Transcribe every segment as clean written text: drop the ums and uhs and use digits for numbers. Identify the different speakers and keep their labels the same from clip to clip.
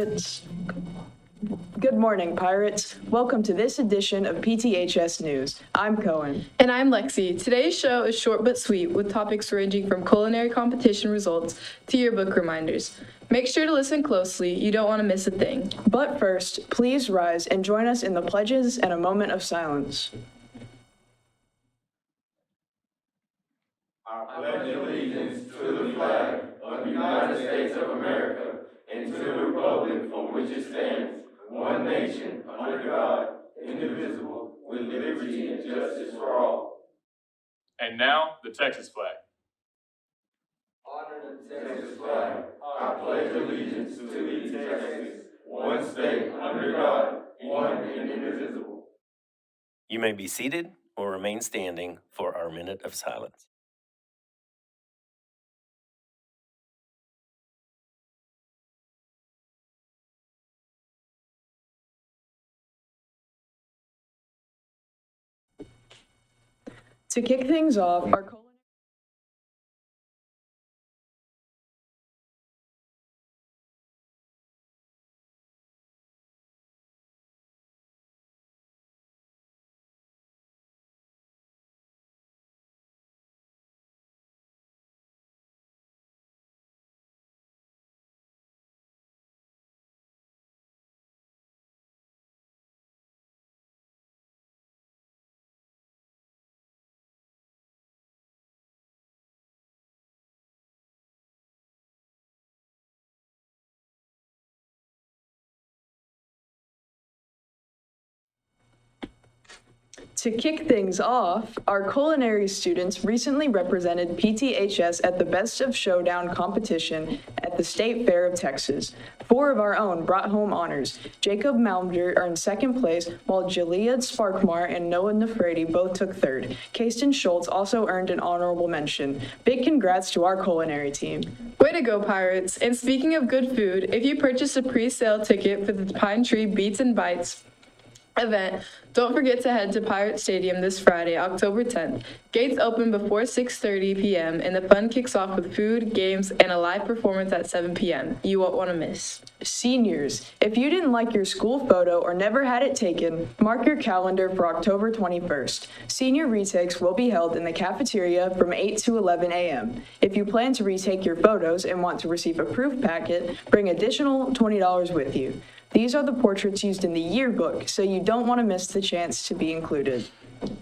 Speaker 1: Pirates. Good morning, Pirates. Welcome to this edition of PTHS News. I'm Cohen.
Speaker 2: And I'm Lexi. Today's show is short but sweet, with topics ranging from culinary competition results to yearbook reminders. Make sure to listen closely. You don't want to miss a thing.
Speaker 1: But first, please rise and join us in the pledges and a moment of silence.
Speaker 3: I pledge allegiance to the flag of the United States of America and to the republic for which it stands, one nation, under God, indivisible, with liberty and justice for all.
Speaker 4: And now, the Texas flag.
Speaker 3: Honor the Texas flag. I pledge allegiance to thee, Texas, one state, under God, one and indivisible.
Speaker 5: You may be seated or remain standing for our minute of silence.
Speaker 1: To kick things off, our To kick things off, our culinary students recently represented PTHS at the Best of Showdown competition at the State Fair of Texas. 4 of our own brought home honors. Jacob Malmder earned second place, while Jalea Sparkmar and Noah Nafredi both took third. Kasten Schultz also earned an honorable mention. Big congrats to our culinary team.
Speaker 2: Way to go, Pirates! And speaking of good food, if you purchase a pre-sale ticket for the Pine Tree Beats and Bites event, don't forget to head to Pirate Stadium this Friday, October 10th. Gates open before 6:30 p.m. and the fun kicks off with food, games, and a live performance at 7 p.m. You won't want to miss.
Speaker 1: Seniors, if you didn't like your school photo or never had it taken, mark your calendar for October 21st. Senior retakes will be held in the cafeteria from 8 to 11 a.m. If you plan to retake your photos and want to receive a proof packet, bring additional $20 with you. These are the portraits used in the yearbook, so you don't want to miss the chance to be included.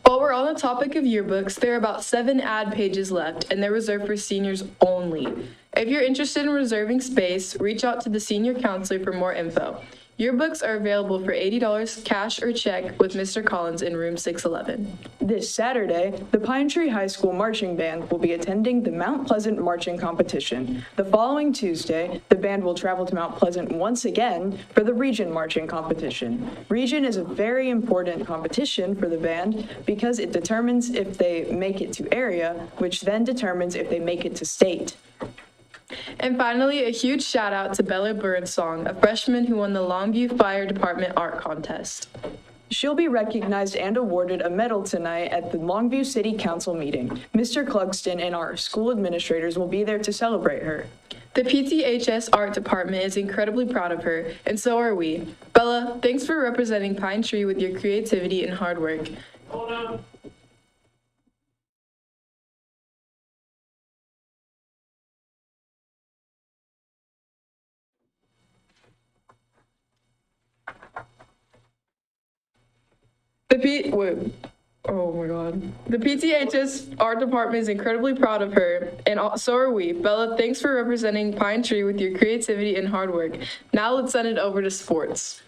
Speaker 2: While we're on the topic of yearbooks, there are about 7 ad pages left, and they're reserved for seniors only. If you're interested in reserving space, reach out to the senior counselor for more info. Yearbooks are available for $80 cash or check with Mr. Collins in room 611.
Speaker 1: This Saturday, the Pine Tree High School Marching Band will be attending the Mount Pleasant Marching Competition. The following Tuesday, the band will travel to Mount Pleasant once again for the Region Marching Competition. Region is a very important competition for the band because it determines if they make it to area, which then determines if they make it to state.
Speaker 2: And finally, a huge shout out to Bella Birdsong, a freshman who won the Longview Fire Department Art Contest.
Speaker 1: She'll be recognized and awarded a medal tonight at the Longview City Council meeting. Mr. Clugston and our school administrators will be there to celebrate her.
Speaker 2: The PTHS Art Department is incredibly proud of her, and so are we. Bella, thanks for representing Pine Tree with your creativity and hard work.
Speaker 4: Hold on.
Speaker 2: Oh my god. The PTHS Art Department is incredibly proud of her, and so are we. Bella, thanks for representing Pine Tree with your creativity and hard work. Now let's send it over to sports.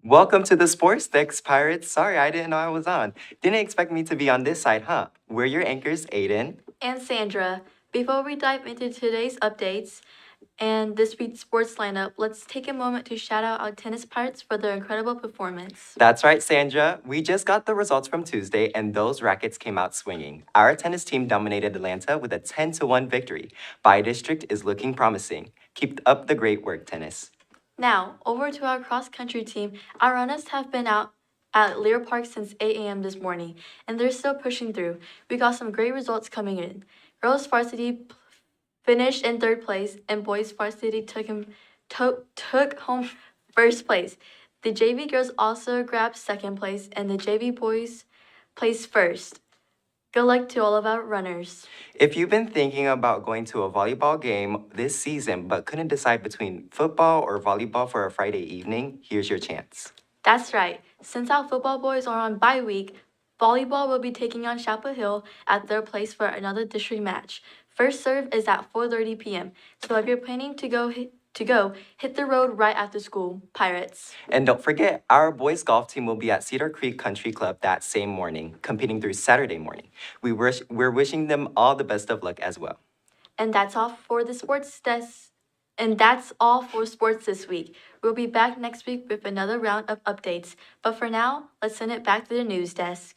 Speaker 6: Welcome to the Sports Sticks, Pirates. Sorry, I didn't know I was on. Didn't expect me to be on this side, huh? We're your anchors, Adan
Speaker 7: and Sandra. Before we dive into today's updates, and this week's sports lineup, let's take a moment to shout out our tennis Pirates for their incredible performance.
Speaker 6: That's right, Sandra. We just got the results from Tuesday, and those rackets came out swinging. Our tennis team dominated Atlanta with a 10-1 victory. By district is looking promising. Keep up the great work, tennis.
Speaker 7: Now, over to our cross-country team. Our runners have been out at Lear Park since 8 a.m. this morning, and they're still pushing through. We got some great results coming in. Girls varsity finished in 3rd place, and boys varsity took home 1st place. The JV girls also grabbed 2nd place, and the JV boys placed 1st. Good luck to all of our runners.
Speaker 6: If you've been thinking about going to a volleyball game this season but couldn't decide between football or volleyball for a Friday evening, here's your chance.
Speaker 7: That's right. Since our football boys are on bye week, volleyball will be taking on Chapel Hill at their place for another district match. First serve is at 4:30 p.m. So if you're planning to go, hit the road right after school, Pirates.
Speaker 6: And don't forget, our boys golf team will be at Cedar Creek Country Club that same morning, competing through Saturday morning. We're wishing them all the best of luck as well.
Speaker 7: And that's all for the sports desk. And that's all for sports this week. We'll be back next week with another round of updates. But for now, let's send it back to the news desk.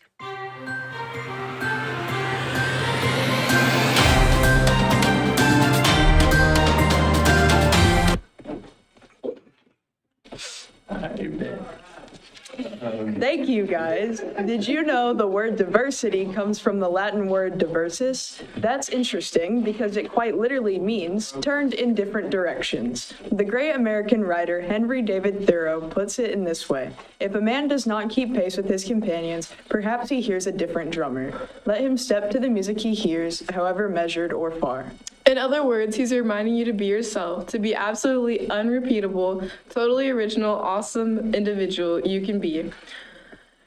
Speaker 1: Thank you, guys. Did you know the word diversity comes from the Latin word diversus? That's interesting because it quite literally means turned in different directions. The great American writer Henry David Thoreau puts it in this way: if a man does not keep pace with his companions, perhaps he hears a different drummer. Let him step to the music he hears, however measured or far.
Speaker 2: In other words, he's reminding you to be yourself, to be absolutely unrepeatable, totally original, awesome individual you can be.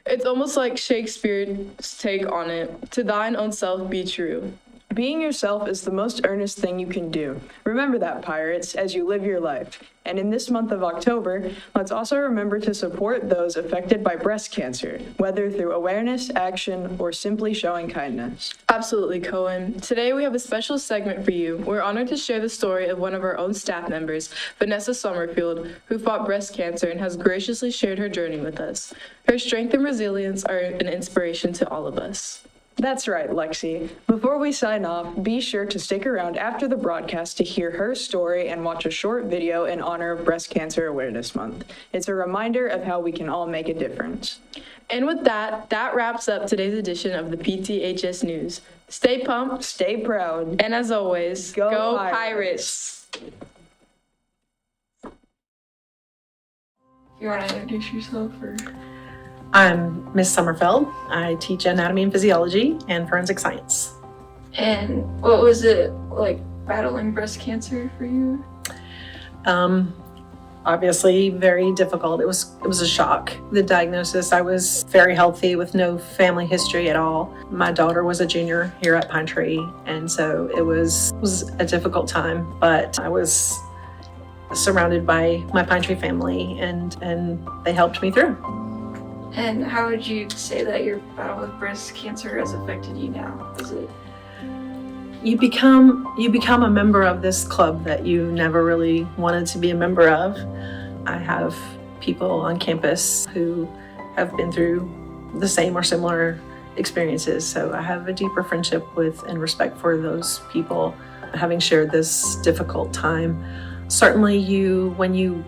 Speaker 2: It's almost like Shakespeare's take on it: to thine own self be true.
Speaker 1: Being yourself is the most earnest thing you can do. Remember that, Pirates, as you live your life. And in this month of October, let's also remember to support those affected by breast cancer, whether through awareness, action, or simply showing kindness.
Speaker 2: Absolutely, Cohen. Today we have a special segment for you. We're honored to share the story of one of our own staff members, Vanessa Summerfield, who fought breast cancer and has graciously shared her journey with us. Her strength and resilience are an inspiration to all of us.
Speaker 1: That's right, Lexi. Before we sign off, be sure to stick around after the broadcast to hear her story and watch a short video in honor of Breast Cancer Awareness Month. It's a reminder of how we can all make a difference.
Speaker 2: And with that wraps up today's edition of the PTHS News. Stay pumped,
Speaker 1: Stay proud.
Speaker 2: and as always,
Speaker 1: Go
Speaker 2: Pirates! You want to introduce yourself?
Speaker 8: I'm Miss Summerfield. I teach anatomy and physiology and forensic science.
Speaker 2: And what was it like battling breast cancer for you?
Speaker 8: Obviously very difficult. It was a shock. The diagnosis, I was very healthy with no family history at all. My daughter was a junior here at Pine Tree, and so it was a difficult time, but I was surrounded by my Pine Tree family and they helped me through.
Speaker 9: And how would you say that your battle with breast cancer has affected you now? Is it?
Speaker 8: You become a member of this club that you never really wanted to be a member of. I have people on campus who have been through the same or similar experiences, so I have a deeper friendship with and respect for those people, having shared this difficult time. Certainly when you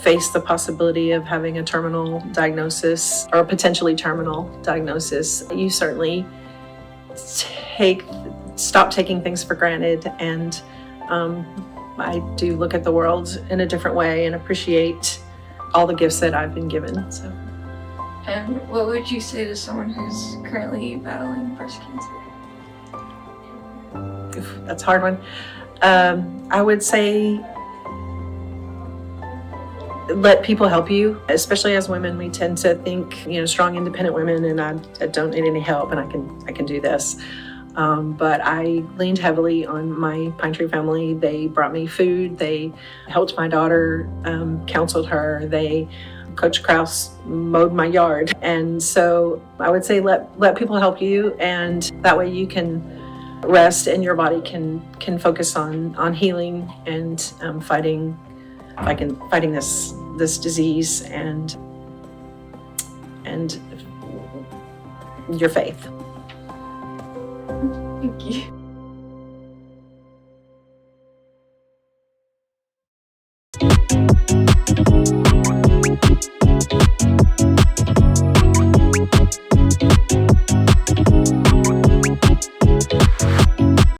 Speaker 8: face the possibility of having a terminal diagnosis or a potentially terminal diagnosis, you certainly stop taking things for granted, and I do look at the world in a different way and appreciate all the gifts that I've been given. So.
Speaker 9: And what would you say to someone who's currently battling breast cancer?
Speaker 8: Oof, that's a hard one. I would say let people help you. Especially as women, we tend to think, strong, independent women, and I don't need any help, and I can do this. But I leaned heavily on my Pine Tree family. They brought me food. They helped my daughter, counseled her. Coach Krause mowed my yard. And so I would say let people help you, and that way you can rest, and your body can focus on healing and fighting this disease and your faith.
Speaker 9: Thank you.